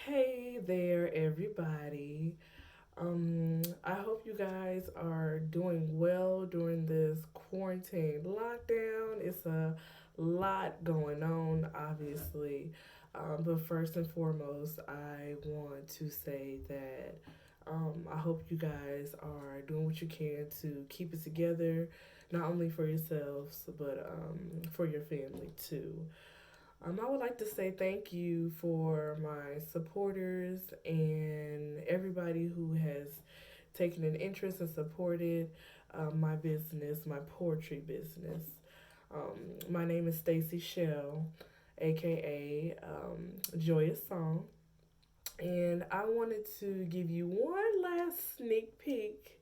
Hey there, everybody. I hope you guys are doing well during this quarantine lockdown. It's a lot going on, obviously. But first and foremost, I want to say that I hope you guys are doing what you can to keep it together, not only for yourselves, but for your family too. I would like to say thank you for my supporters and everybody who has taken an interest and supported my business, my poetry business. My name is Stacy Schell, aka Joyous Song, and I wanted to give you one last sneak peek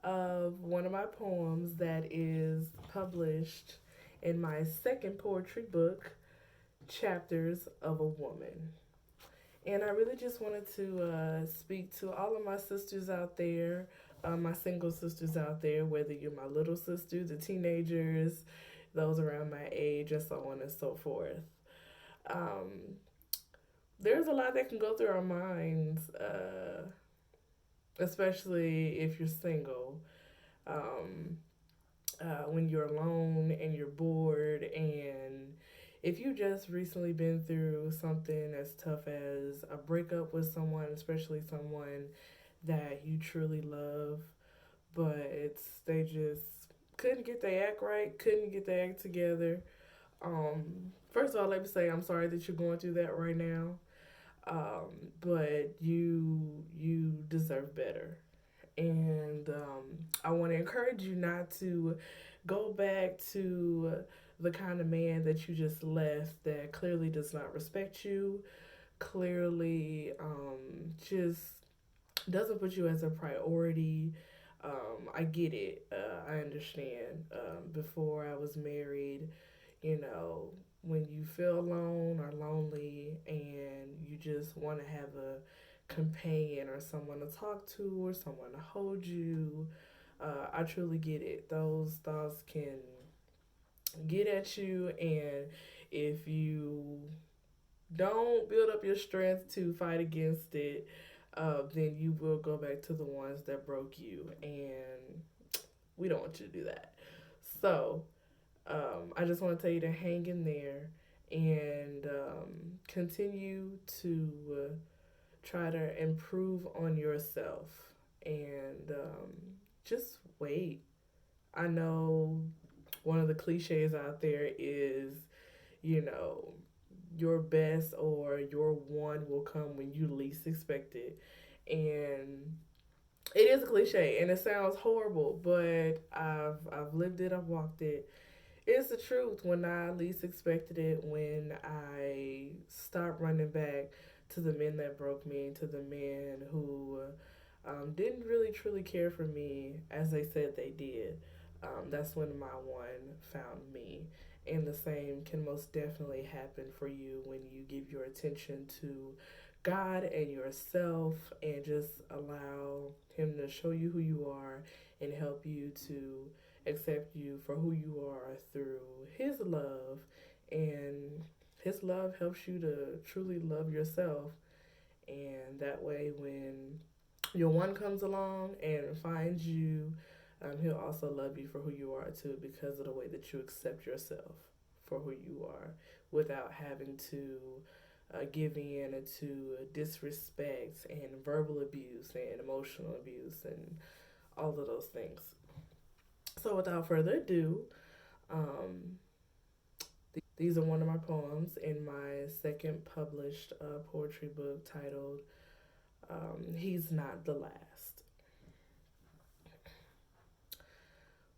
of one of my poems that is published in my second poetry book, Chapters of a Woman. And I really just wanted to speak to all of my sisters out there, my single sisters out there, whether you're my little sister, the teenagers, those around my age, and so on and so forth. Um, there's a lot that can go through our minds, especially if you're single. Um, when you're alone and you're bored, and if you just recently been through something as tough as a breakup with someone, especially someone that you truly love, but they just couldn't get their act right, couldn't get their act together. First of all, let me say I'm sorry that you're going through that right now. But you deserve better, and I want to encourage you not to go back to the kind of man that you just left that clearly does not respect you, clearly just doesn't put you as a priority. I get it. I understand. Before I was married, you know, when you feel alone or lonely and you just want to have a companion or someone to talk to or someone to hold you, I truly get it. Those thoughts can get at you, and if you don't build up your strength to fight against it, then you will go back to the ones that broke you, and we don't want you to do that. So, I just want to tell you to hang in there and continue to try to improve on yourself and just wait. I know one of the cliches out there is, you know, your best or your one will come when you least expect it. And it is a cliche and it sounds horrible, but I've lived it, I've walked it. It's the truth. When I least expected it, when I stopped running back to the men that broke me, to the men who didn't really truly care for me as they said they did, that's when my one found me. And the same can most definitely happen for you when you give your attention to God and yourself and just allow Him to show you who you are and help you to accept you for who you are through His love. And His love helps you to truly love yourself. And that way, when your one comes along and finds you, he'll also love you for who you are too, because of the way that you accept yourself for who you are without having to give in to disrespect and verbal abuse and emotional abuse and all of those things. So, without further ado, um, these are one of my poems in my second published poetry book titled He's Not the Last.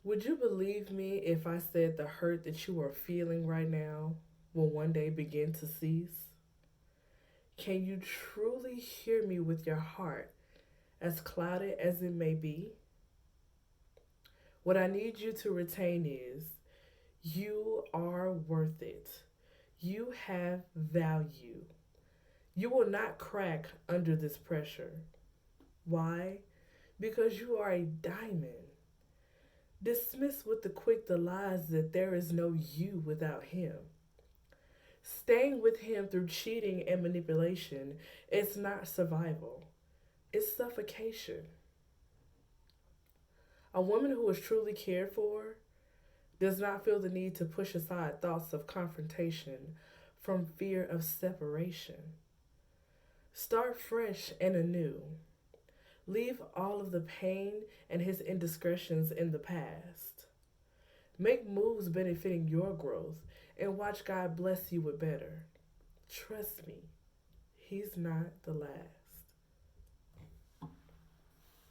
Would you believe me if I said the hurt that you are feeling right now will one day begin to cease? Can you truly hear me with your heart, as clouded as it may be? What I need you to retain is you are worth it. You have value. You will not crack under this pressure. Why? Because you are a diamond. Dismiss with the quick the lies that there is no you without him. Staying with him through cheating and manipulation is not survival, it's suffocation. A woman who is truly cared for does not feel the need to push aside thoughts of confrontation from fear of separation. Start fresh and anew. Leave all of the pain and his indiscretions in the past. Make moves benefiting your growth and watch God bless you with better. Trust me, he's not the last.